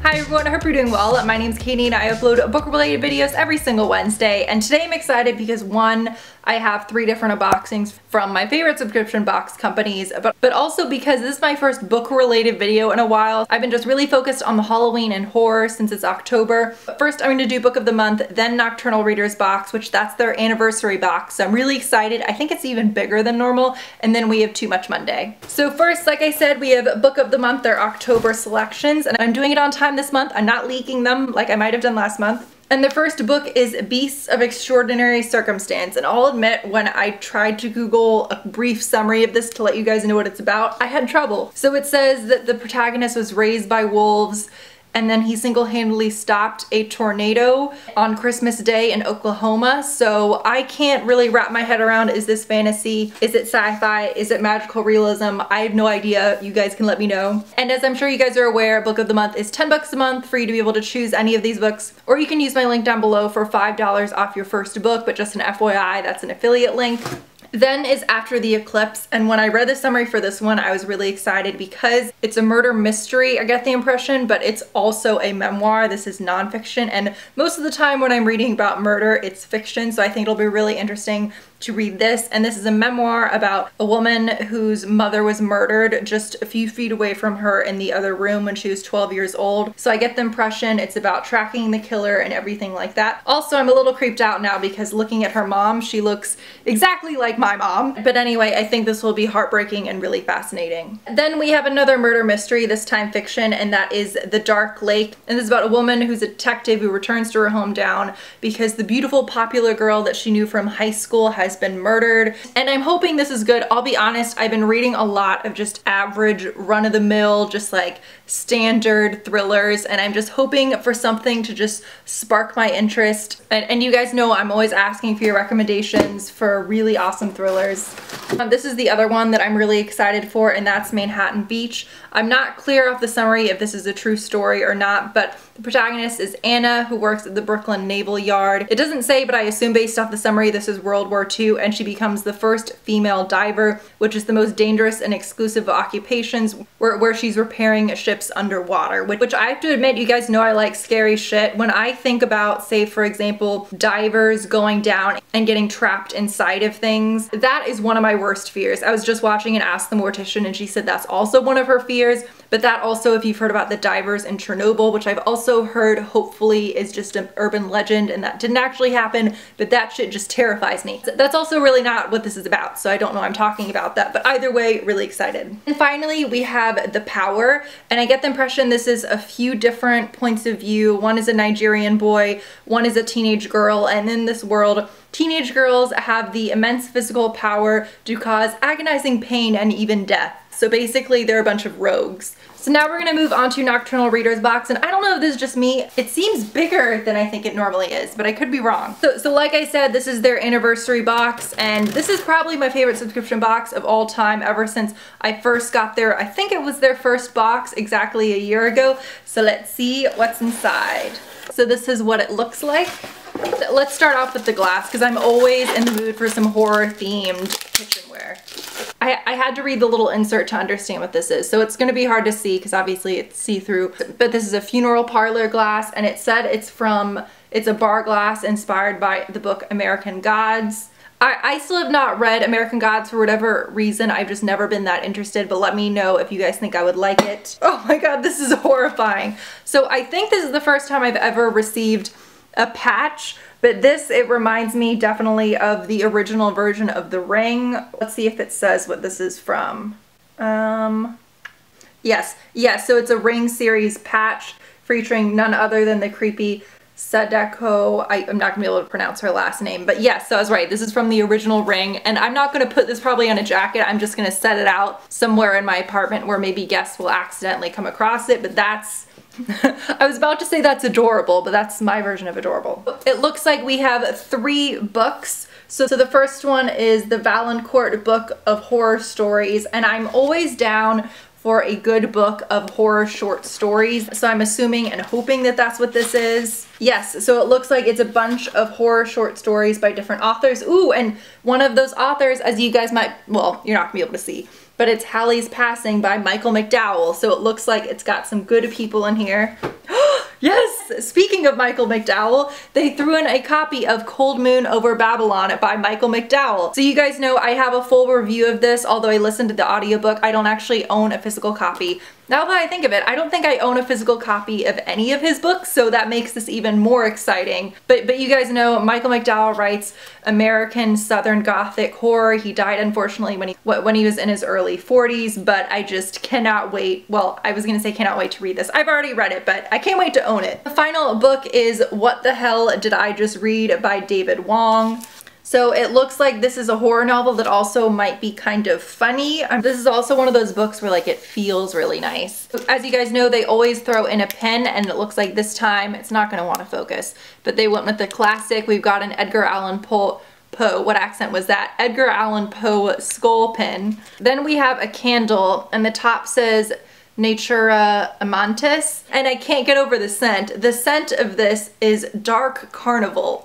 Hi everyone, I hope you're doing well. My name's Katie and I upload book-related videos every single Wednesday. And today I'm excited because one, I have 3 different unboxings from my favorite subscription box companies, but also because this is my first book-related video in a while. I've been just really focused on the Halloween and horror since it's October. But first I'm going to do Book of the Month, then Nocturnal Readers Box, which that's their anniversary box. So I'm really excited. I think it's even bigger than normal. And then we have Too Much Monday. So first, like I said, we have Book of the Month, their October selections, and I'm doing it on time this month. I'm not leaking them like I might have done last month. And the first book is Beasts of Extraordinary Circumstance. And I'll admit, when I tried to Google a brief summary of this to let you guys know what it's about, I had trouble. So it says that the protagonist was raised by wolves, and then he single-handedly stopped a tornado on Christmas Day in Oklahoma. So I can't really wrap my head around, is this fantasy? Is it sci-fi? Is it magical realism? I have no idea. You guys can let me know. And as I'm sure you guys are aware, Book of the Month is 10 bucks a month for you to be able to choose any of these books. Or you can use my link down below for $5 off your first book, but just an FYI, that's an affiliate link. Then is After the Eclipse, and when I read the summary for this one, I was really excited because it's a murder mystery, I get the impression, but it's also a memoir. This is nonfiction, and most of the time when I'm reading about murder, it's fiction, so I think it'll be really interesting to read this. And this is a memoir about a woman whose mother was murdered just a few feet away from her in the other room when she was 12 years old. So I get the impression it's about tracking the killer and everything like that. Also, I'm a little creeped out now because looking at her mom, she looks exactly like my mom. But anyway, I think this will be heartbreaking and really fascinating. Then we have another murder mystery, this time fiction, and that is The Dark Lake. And this is about a woman who's a detective who returns to her hometown because the beautiful popular girl that she knew from high school has been murdered. And I'm hoping this is good. I'll be honest, I've been reading a lot of just average run-of-the-mill, just like standard thrillers, and I'm just hoping for something to just spark my interest. And you guys know I'm always asking for your recommendations for really awesome thrillers. This is the other one that I'm really excited for, and that's Manhattan Beach. I'm not clear off the summary if this is a true story or not, but the protagonist is Anna, who works at the Brooklyn Naval Yard. It doesn't say, but I assume based off the summary this is World War II, and she becomes the first female diver, which is the most dangerous and exclusive of occupations, where she's repairing ships underwater, which I have to admit, you guys know I like scary shit. When I think about, say for example, divers going down and getting trapped inside of things, that is one of my worst fears. I was just watching an Ask the Mortician and she said that's also one of her fears. But that also, if you've heard about the divers in Chernobyl, which I've also heard hopefully is just an urban legend and that didn't actually happen, but that shit just terrifies me. That's also really not what this is about, so I don't know I'm talking about that, but either way, really excited. And finally, we have The Power, and I get the impression this is a few different points of view. One is a Nigerian boy, one is a teenage girl, and in this world, teenage girls have the immense physical power to cause agonizing pain and even death. So basically, they're a bunch of rogues. So now we're gonna move on to Nocturnal Readers Box, and I don't know if this is just me. It seems bigger than I think it normally is, but I could be wrong. So like I said, this is their anniversary box, and this is probably my favorite subscription box of all time ever since I first got there. I think it was their first box exactly a year ago. So let's see what's inside. So this is what it looks like. Let's start off with the glass because I'm always in the mood for some horror themed kitchenware. I had to read the little insert to understand what this is, so it's going to be hard to see because obviously it's see-through, but this is a funeral parlor glass, and it said it's a bar glass inspired by the book American Gods. I still have not read American Gods for whatever reason. I've just never been that interested, but let me know if you guys think I would like it. Oh my god, this is horrifying. So I think this is the first time I've ever received a patch, but it reminds me definitely of the original version of The Ring. Let's see if it says what this is from. Yes, so it's a Ring series patch featuring none other than the creepy Sadako. I'm not gonna be able to pronounce her last name, but yes, so I was right. This is from the original Ring, and I'm not gonna put this probably on a jacket. I'm just gonna set it out somewhere in my apartment where maybe guests will accidentally come across it, but that's I was about to say that's adorable, but that's my version of adorable. It looks like we have 3 books. So the first one is the Valancourt Book of Horror Stories, and I'm always down for a good book of horror short stories. So I'm assuming and hoping that that's what this is. Yes, so it looks like it's a bunch of horror short stories by different authors. Ooh, and one of those authors, as you guys might, well, you're not gonna be able to see, but it's Hallie's Passing by Michael McDowell. So it looks like it's got some good people in here. Yes! Speaking of Michael McDowell, they threw in a copy of Cold Moon Over Babylon by Michael McDowell. So you guys know I have a full review of this, although I listened to the audiobook. I don't actually own a physical copy. Now that I think of it, I don't think I own a physical copy of any of his books, so that makes this even more exciting. But you guys know Michael McDowell writes American Southern Gothic horror. He died unfortunately when he was in his early 40s, but I just cannot wait. Well, I was gonna say cannot wait to read this. I've already read it, but I can't wait to own it. The final book is What the Hell Did I Just Read by David Wong. So it looks like this is a horror novel that also might be kind of funny. This is also one of those books where like it feels really nice. As you guys know, they always throw in a pen, and it looks like this time it's not going to want to focus, but they went with the classic. We've got an Edgar Allan Poe, what accent was that? Edgar Allan Poe skull pen. Then we have a candle, and the top says Natura Amantis, and I can't get over the scent. The scent of this is Dark Carnival.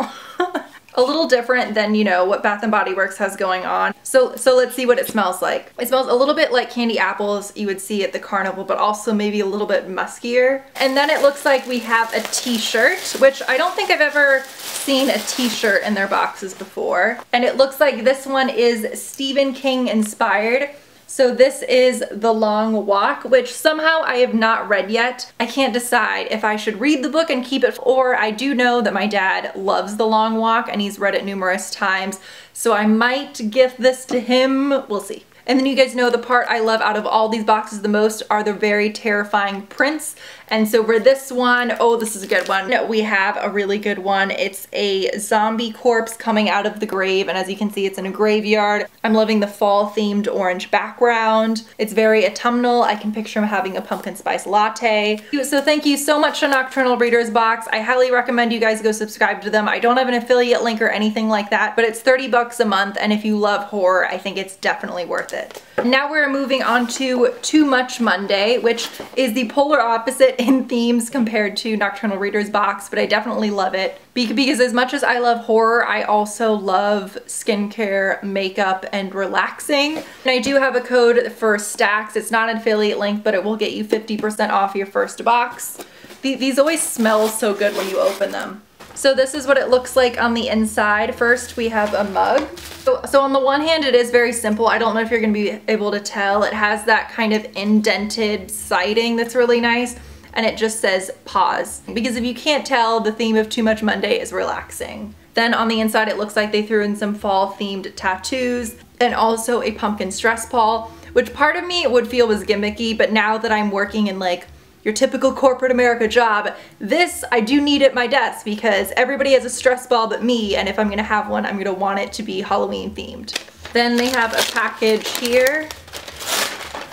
A little different than, you know, what Bath & Body Works has going on. So let's see what it smells like. It smells a little bit like candy apples you would see at the carnival, but also maybe a little bit muskier. And then it looks like we have a t-shirt, which I don't think I've ever seen a t-shirt in their boxes before. And it looks like this one is Stephen King inspired. So this is The Long Walk, which somehow I have not read yet. I can't decide if I should read the book and keep it, or I do know that my dad loves The Long Walk and he's read it numerous times, so I might gift this to him. We'll see. And then you guys know the part I love out of all these boxes the most are the very terrifying prints. And so for this one, oh, this is a good one. We have a really good one. It's a zombie corpse coming out of the grave, and as you can see, it's in a graveyard. I'm loving the fall themed orange background. It's very autumnal. I can picture him having a pumpkin spice latte. So thank you so much to Nocturnal Readers Box. I highly recommend you guys go subscribe to them. I don't have an affiliate link or anything like that, but it's 30 bucks a month, and if you love horror, I think it's definitely worth it. Now we're moving on to Too Much Monday, which is the polar opposite in themes compared to Nocturnal Readers Box, but I definitely love it because as much as I love horror, I also love skincare, makeup, and relaxing. And I do have a code for Stacks. It's not an affiliate link, but it will get you 50% off your first box. These always smell so good when you open them. So this is what it looks like on the inside. First, we have a mug. So on the one hand, it is very simple. I don't know if you're gonna be able to tell. It has that kind of indented siding that's really nice, and it just says pause. Because if you can't tell, the theme of Too Much Monday is relaxing. Then on the inside, it looks like they threw in some fall themed tattoos and also a pumpkin stress ball, which part of me would feel was gimmicky, but now that I'm working in like your typical corporate America job, this I do need at my desk because everybody has a stress ball but me, and if I'm gonna have one, I'm gonna want it to be Halloween themed. Then they have a package here.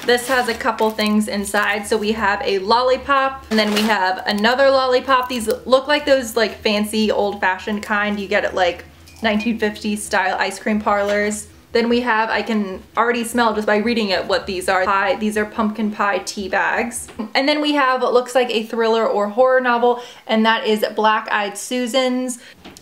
This has a couple things inside. So we have a lollipop, and then we have another lollipop. These look like those like fancy old-fashioned kind you get at like 1950s style ice cream parlors. Then we have, I can already smell just by reading it what these are. These are pumpkin pie tea bags. And then we have what looks like a thriller or horror novel, and that is Black-Eyed Susan's.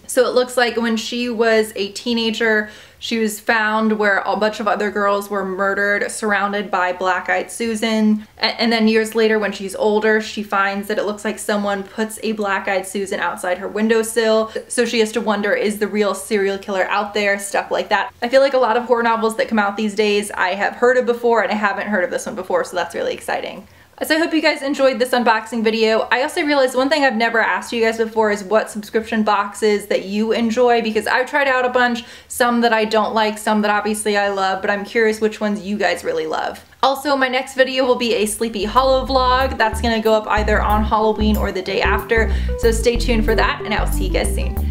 So it looks like when she was a teenager, she was found where a bunch of other girls were murdered, surrounded by Black-Eyed Susan. And then years later, when she's older, she finds that it looks like someone puts a Black-Eyed Susan outside her windowsill. So she has to wonder, is the real serial killer out there? Stuff like that. I feel like a lot of horror novels that come out these days I have heard of before, and I haven't heard of this one before, so that's really exciting. So I hope you guys enjoyed this unboxing video. I also realized one thing I've never asked you guys before is what subscription boxes that you enjoy, because I've tried out a bunch, some that I don't like, some that obviously I love, but I'm curious which ones you guys really love. Also, my next video will be a Sleepy Hollow vlog. That's gonna go up either on Halloween or the day after, so stay tuned for that, and I'll see you guys soon.